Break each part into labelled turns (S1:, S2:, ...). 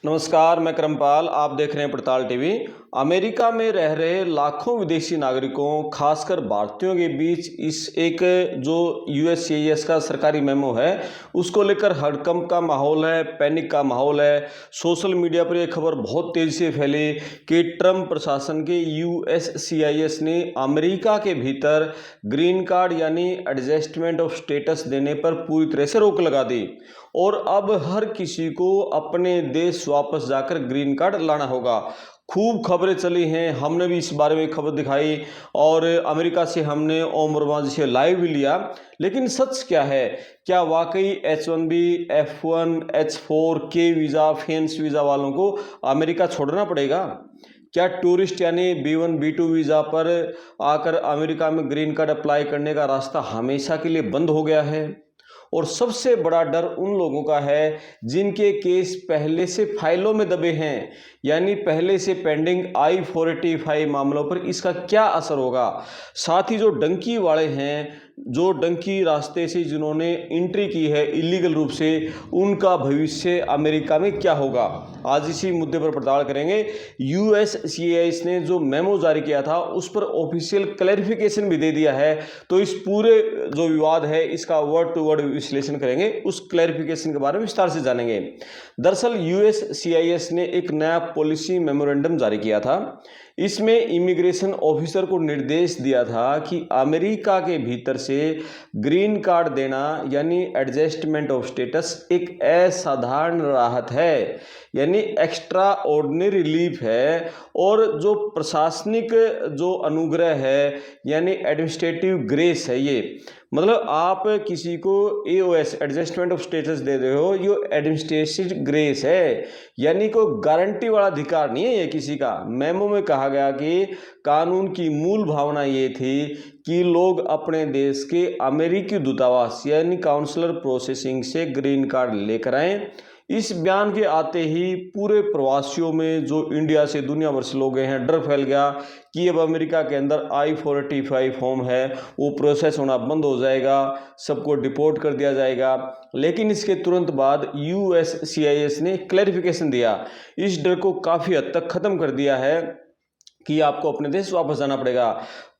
S1: नमस्कार, मैं करमपाल। आप देख रहे हैं पड़ताल टीवी। अमेरिका में रह रहे लाखों विदेशी नागरिकों, खासकर भारतीयों के बीच इस एक जो यूएससीआईएस का सरकारी मेमो है, उसको लेकर हड़कंप का माहौल है, पैनिक का माहौल है। सोशल मीडिया पर यह खबर बहुत तेज़ी से फैली कि ट्रंप प्रशासन के यूएससीआईएस ने अमेरिका के भीतर ग्रीन कार्ड यानी एडजस्टमेंट ऑफ स्टेटस देने पर पूरी तरह से रोक लगा दी और अब हर किसी को अपने देश वापस जाकर ग्रीन कार्ड लाना होगा। खूब खबरें चली हैं, हमने भी इस बारे में खबर दिखाई और अमेरिका से हमने ओम वर्मा जी से लाइव भी लिया। लेकिन सच क्या है? क्या वाकई H1B, F1, H4 के वीज़ा, फेंस वीज़ा वालों को अमेरिका छोड़ना पड़ेगा? क्या टूरिस्ट यानी B1, B2 वीज़ा पर आकर अमेरिका में ग्रीन कार्ड अप्लाई करने का रास्ता हमेशा के लिए बंद हो गया है? और सबसे बड़ा डर उन लोगों का है जिनके केस पहले से फाइलों में दबे हैं, यानी पहले से पेंडिंग I-485 मामलों पर इसका क्या असर होगा। साथ ही जो डंकी वाले हैं, जो डंकी रास्ते से जिन्होंने एंट्री की है इलीगल रूप से, उनका भविष्य अमेरिका में क्या होगा, आज इसी मुद्दे पर पड़ताल करेंगे। यूएससीआईएस ने जो मेमो जारी किया था उस पर ऑफिशियल क्लैरिफिकेशन भी दे दिया है, तो इस पूरे जो विवाद है इसका वर्ड टू वर्ड विश्लेषण करेंगे, उस क्लैरिफिकेशन के बारे में विस्तार से जानेंगे। दरअसल यूएससीआईएस ने एक नया पॉलिसी मेमोरेंडम जारी किया था। इसमें इमिग्रेशन ऑफिसर को निर्देश दिया था कि अमेरिका के भीतर से ग्रीन कार्ड देना यानी एडजस्टमेंट ऑफ स्टेटस एक असाधारण राहत है, यानी एक्स्ट्रा ऑर्डिनरी रिलीफ है, और जो प्रशासनिक जो अनुग्रह है यानी एडमिनिस्ट्रेटिव ग्रेस है। ये मतलब आप किसी को एओएस एडजस्टमेंट ऑफ स्टेटस दे रहे हो, ये एडमिनिस्ट्रेटिव ग्रेस है, यानी कोई गारंटी वाला अधिकार नहीं है ये किसी का। मेमो में कहा गया कि कानून की मूल भावना ये थी कि लोग अपने देश के अमेरिकी दूतावास यानी काउंसलर प्रोसेसिंग से ग्रीन कार्ड लेकर आएँ। इस बयान के आते ही पूरे प्रवासियों में, जो इंडिया से दुनिया भर से लोग गए हैं, डर फैल गया कि अब अमेरिका के अंदर I-485 फॉर्म है वो प्रोसेस होना बंद हो जाएगा, सबको डिपोर्ट कर दिया जाएगा। लेकिन इसके तुरंत बाद यूएससीआईएस ने क्लैरिफिकेशन दिया, इस डर को काफ़ी हद तक ख़त्म कर दिया है कि आपको अपने देश वापस जाना पड़ेगा।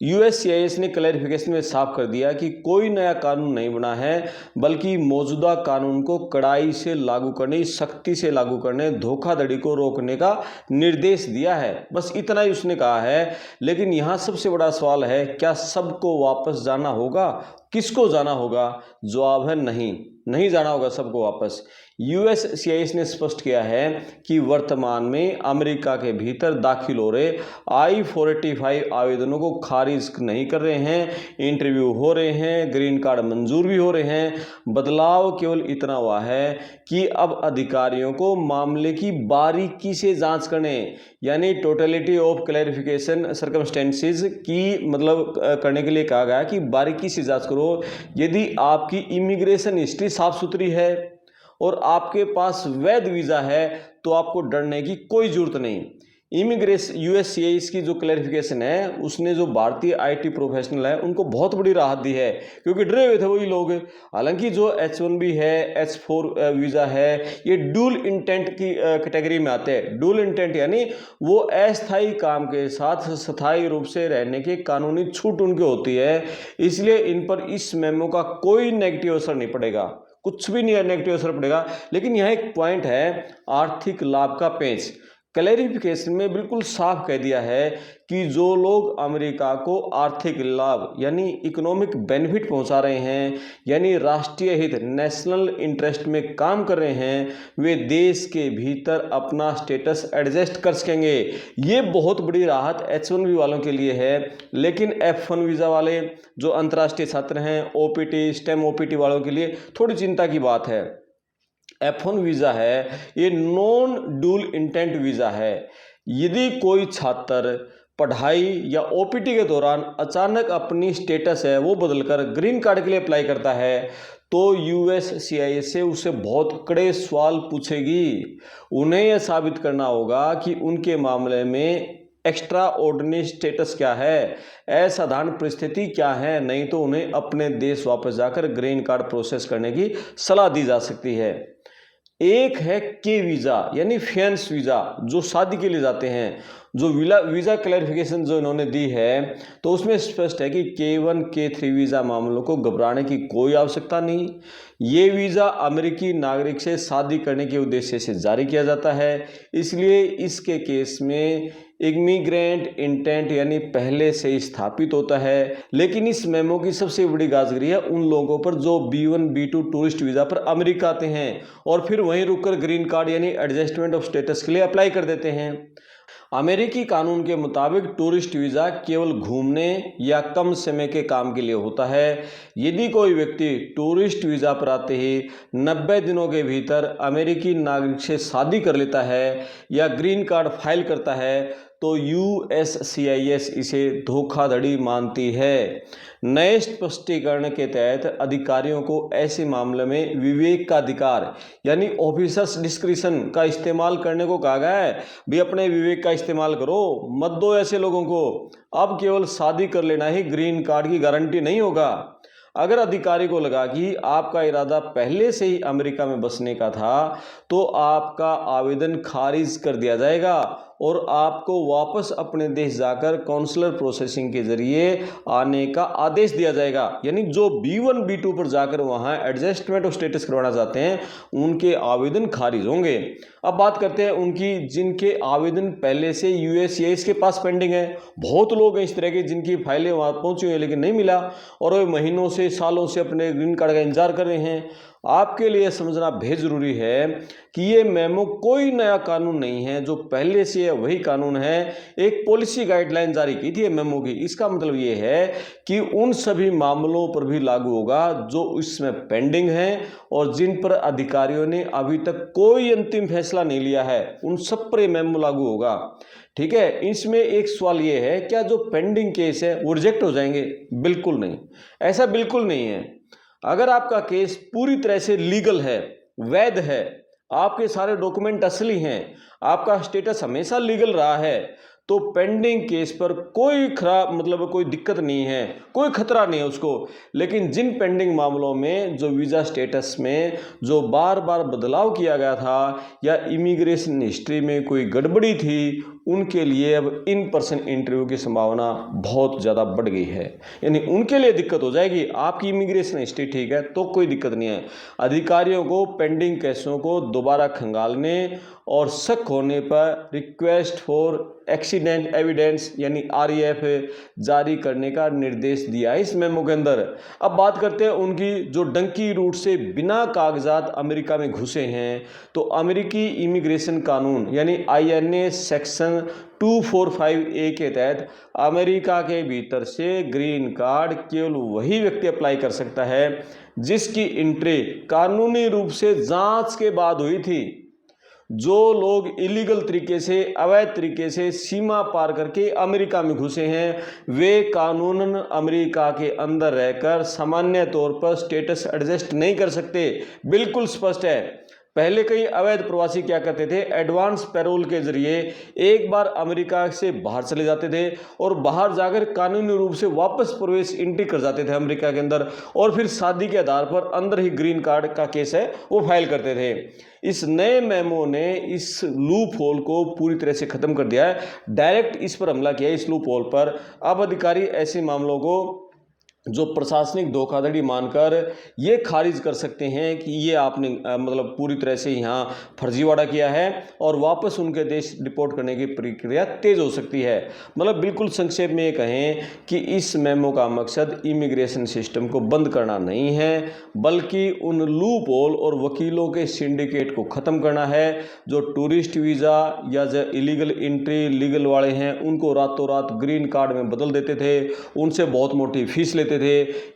S1: यूएससीआईएस ने क्लैरिफिकेशन में साफ कर दिया कि कोई नया कानून नहीं बना है, बल्कि मौजूदा कानून को कड़ाई से लागू करने, सख्ती से लागू करने, धोखाधड़ी को रोकने का निर्देश दिया है। बस इतना ही उसने कहा है। लेकिन यहाँ सबसे बड़ा सवाल है, क्या सबको वापस जाना होगा? किसको जाना होगा? जवाब है नहीं, नहीं जाना होगा सबको वापस। यूएससीआईएस ने स्पष्ट किया है कि वर्तमान में अमेरिका के भीतर दाखिल हो रहे I-485 आवेदनों को खारिज नहीं कर रहे हैं, इंटरव्यू हो रहे हैं, ग्रीन कार्ड मंजूर भी हो रहे हैं। बदलाव केवल इतना हुआ है कि अब अधिकारियों को मामले की बारीकी से जांच करने, यानी टोटलिटी ऑफ क्लैरिफिकेशन सर्कमस्टेंसेस की मतलब करने के लिए कहा गया कि बारीकी से जांच करो। यदि आपकी इमिग्रेशन हिस्ट्री साफ सुथरी है और आपके पास वैध वीज़ा है तो आपको डरने की कोई ज़रूरत नहीं। इमिग्रेशन यूएससीआईएस की जो क्लैरिफिकेशन है, उसने जो भारतीय आईटी प्रोफेशनल है उनको बहुत बड़ी राहत दी है, क्योंकि डरे हुए थे वही लोग। हालांकि जो H1B है, H4 वीज़ा है, ये डुअल इंटेंट की कैटेगरी में आते हैं। डुअल इंटेंट यानी वो अस्थायी काम के साथ स्थायी रूप से रहने की कानूनी छूट उनकी होती है, इसलिए इन पर इस मेमो का कोई नेगेटिव असर नहीं पड़ेगा, कुछ भी नहीं नेगेटिव असर पड़ेगा। लेकिन यहाँ एक पॉइंट है, आर्थिक लाभ का पेंच। क्लैरिफिकेशन में बिल्कुल साफ कह दिया है कि जो लोग अमेरिका को आर्थिक लाभ यानी इकोनॉमिक बेनिफिट पहुंचा रहे हैं, यानी राष्ट्रीय हित नेशनल इंटरेस्ट में काम कर रहे हैं, वे देश के भीतर अपना स्टेटस एडजस्ट कर सकेंगे। ये बहुत बड़ी राहत H1B वालों के लिए है। लेकिन F1 वीज़ा वाले जो अंतर्राष्ट्रीय छात्र हैं, OPT, STEM OPT वालों के लिए थोड़ी चिंता की बात है। F1 वीज़ा है, ये नॉन डुअल इंटेंट वीज़ा है। यदि कोई छात्र पढ़ाई या ओपीटी के दौरान अचानक अपनी स्टेटस है वो बदलकर ग्रीन कार्ड के लिए अप्लाई करता है, तो यूएससीआईएस से उसे बहुत कड़े सवाल पूछेगी। उन्हें यह साबित करना होगा कि उनके मामले में एक्स्ट्रा ऑर्डिनरी स्टेटस क्या है, असाधारण परिस्थिति क्या है, नहीं तो उन्हें अपने देश वापस जाकर ग्रीन कार्ड प्रोसेस करने की सलाह दी जा सकती है। एक है के वीज़ा यानी फियांस वीज़ा, जो शादी के लिए जाते हैं। जो वीज़ा क्लैरिफिकेशन जो इन्होंने दी है, तो उसमें स्पष्ट है कि K1 K3 वीज़ा मामलों को घबराने की कोई आवश्यकता नहीं। ये वीज़ा अमेरिकी नागरिक से शादी करने के उद्देश्य से जारी किया जाता है, इसलिए इसके केस में इमिग्रेंट इंटेंट यानी पहले से ही स्थापित होता है। लेकिन इस मेमो की सबसे बड़ी गाजगरी है उन लोगों पर जो B1 B2 टूरिस्ट वीज़ा पर अमेरिका आते हैं और फिर वहीं रुककर ग्रीन कार्ड यानी एडजस्टमेंट ऑफ स्टेटस के लिए अप्लाई कर देते हैं। अमेरिकी कानून के मुताबिक टूरिस्ट वीज़ा केवल घूमने या कम समय के काम के लिए होता है। यदि कोई व्यक्ति टूरिस्ट वीज़ा पर आते ही 90 दिनों के भीतर अमेरिकी नागरिक से शादी कर लेता है या ग्रीन कार्ड फाइल करता है, तो USCIS इसे धोखाधड़ी मानती है। नए स्पष्टीकरण के तहत अधिकारियों को ऐसे मामले में विवेक का अधिकार यानी ऑफिसर्स डिस्क्रिशन का इस्तेमाल करने को कहा गया है। भी अपने विवेक का इस्तेमाल करो, मत दो ऐसे लोगों को। अब केवल शादी कर लेना ही ग्रीन कार्ड की गारंटी नहीं होगा। अगर अधिकारी को लगा कि आपका इरादा पहले से ही अमेरिका में बसने का था, तो आपका आवेदन खारिज कर दिया जाएगा और आपको वापस अपने देश जाकर कॉन्सुलर प्रोसेसिंग के जरिए आने का आदेश दिया जाएगा। यानी जो B1 B2 पर जाकर वहां एडजस्टमेंट ऑफ स्टेटस करवाना चाहते हैं, उनके आवेदन खारिज होंगे। अब बात करते हैं उनकी जिनके आवेदन पहले से USCIS के पास पेंडिंग है। बहुत लोग हैं इस तरह के जिनकी फाइलें वहां पहुंची हुई हैं लेकिन नहीं मिला और वे महीनों से सालों से अपने ग्रीन कार्ड का इंतजार कर रहे हैं। आपके लिए समझना बेहद जरूरी है कि ये मेमो कोई नया कानून नहीं है, जो पहले से वही कानून है। एक पॉलिसी गाइडलाइन जारी की थी मेमो की। इसका मतलब ये है कि उन सभी मामलों पर भी लागू होगा जो इसमें पेंडिंग हैं और जिन पर अधिकारियों ने अभी तक कोई अंतिम फैसला नहीं लिया है, उन सब पर मेमो लागू होगा। ठीक है। इसमें एक सवाल ये है, क्या जो पेंडिंग केस है वो रिजेक्ट हो जाएंगे? बिल्कुल नहीं, ऐसा बिल्कुल नहीं है। अगर आपका केस पूरी तरह से लीगल है, वैध है, आपके सारे डॉक्यूमेंट असली हैं, आपका स्टेटस हमेशा लीगल रहा है, तो पेंडिंग केस पर कोई कोई दिक्कत नहीं है, कोई खतरा नहीं है उसको। लेकिन जिन पेंडिंग मामलों में जो वीज़ा स्टेटस में जो बार बार बदलाव किया गया था या इमिग्रेशन हिस्ट्री में कोई गड़बड़ी थी, उनके लिए अब इन पर्सन इंटरव्यू की संभावना बहुत ज़्यादा बढ़ गई है। यानी उनके लिए दिक्कत हो जाएगी। आपकी इमिग्रेशन हिस्ट्री ठीक है तो कोई दिक्कत नहीं है। अधिकारियों को पेंडिंग केसों को दोबारा खंगालने और शक होने पर रिक्वेस्ट फॉर एक्सीडेंट एविडेंस यानी REF जारी करने का निर्देश दिया है इस मेमो के अंदर। अब बात करते हैं उनकी जो डंकी रूट से बिना कागजात अमेरिका में घुसे हैं, तो अमेरिकी इमिग्रेशन कानून यानी INA सेक्शन 245A के तहत अमेरिका के भीतर से ग्रीन कार्ड केवल वही व्यक्ति अप्लाई कर सकता है जिसकी एंट्री कानूनी रूप से जांच के बाद हुई थी। जो लोग इलीगल तरीके से, अवैध तरीके से सीमा पार करके अमेरिका में घुसे हैं, वे कानूनन अमेरिका के अंदर रहकर सामान्य तौर पर स्टेटस एडजस्ट नहीं कर सकते। बिल्कुल स्पष्ट है। पहले कई अवैध प्रवासी क्या करते थे, एडवांस पैरोल के जरिए एक बार अमेरिका से बाहर चले जाते थे और बाहर जाकर कानूनी रूप से वापस प्रवेश एंट्री कर जाते थे अमेरिका के अंदर, और फिर शादी के आधार पर अंदर ही ग्रीन कार्ड का केस है वो फाइल करते थे। इस नए मेमो ने इस लूप होल को पूरी तरह से खत्म कर दिया है। डायरेक्ट इस पर हमला किया है, इस लूप होल पर। अब अधिकारी ऐसे मामलों को जो प्रशासनिक धोखाधड़ी मानकर ये खारिज कर सकते हैं कि ये आपने पूरी तरह से यहाँ फर्जीवाड़ा किया है और वापस उनके देश डिपोर्ट करने की प्रक्रिया तेज हो सकती है। बिल्कुल संक्षेप में ये कहें कि इस मेमो का मकसद इमिग्रेशन सिस्टम को बंद करना नहीं है, बल्कि उन लूप होल और वकीलों के सिंडिकेट को ख़त्म करना है जो टूरिस्ट वीज़ा या जो इलीगल एंट्री लीगल वाले हैं उनको रातों रात ग्रीन कार्ड में बदल देते थे, उनसे बहुत मोटी फीस लेते थे।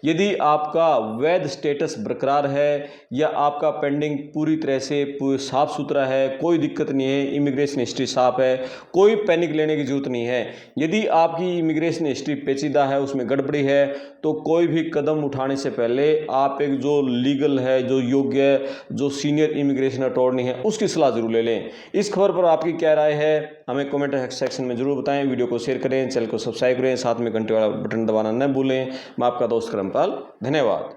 S1: यदि आपका वैध स्टेटस बरकरार है या आपका पेंडिंग पूरी तरह से साफ सुथरा है, कोई दिक्कत नहीं है, इमिग्रेशन हिस्ट्री साफ है, कोई पैनिक लेने की जरूरत नहीं है। यदि आपकी इमिग्रेशन हिस्ट्री पेचीदा है, उसमें गड़बड़ी है, तो कोई भी कदम उठाने से पहले आप एक जो लीगल है, जो योग्य, जो सीनियर इमिग्रेशन अटॉर्नी है, उसकी सलाह जरूर ले लें। इस खबर पर आपकी क्या राय है हमें कमेंट सेक्शन में जरूर बताएं। वीडियो को शेयर करें, चैनल को सब्सक्राइब करें, साथ में घंटे वाला बटन दबाना न भूलें। मैं आपका दोस्त करमपाल, धन्यवाद।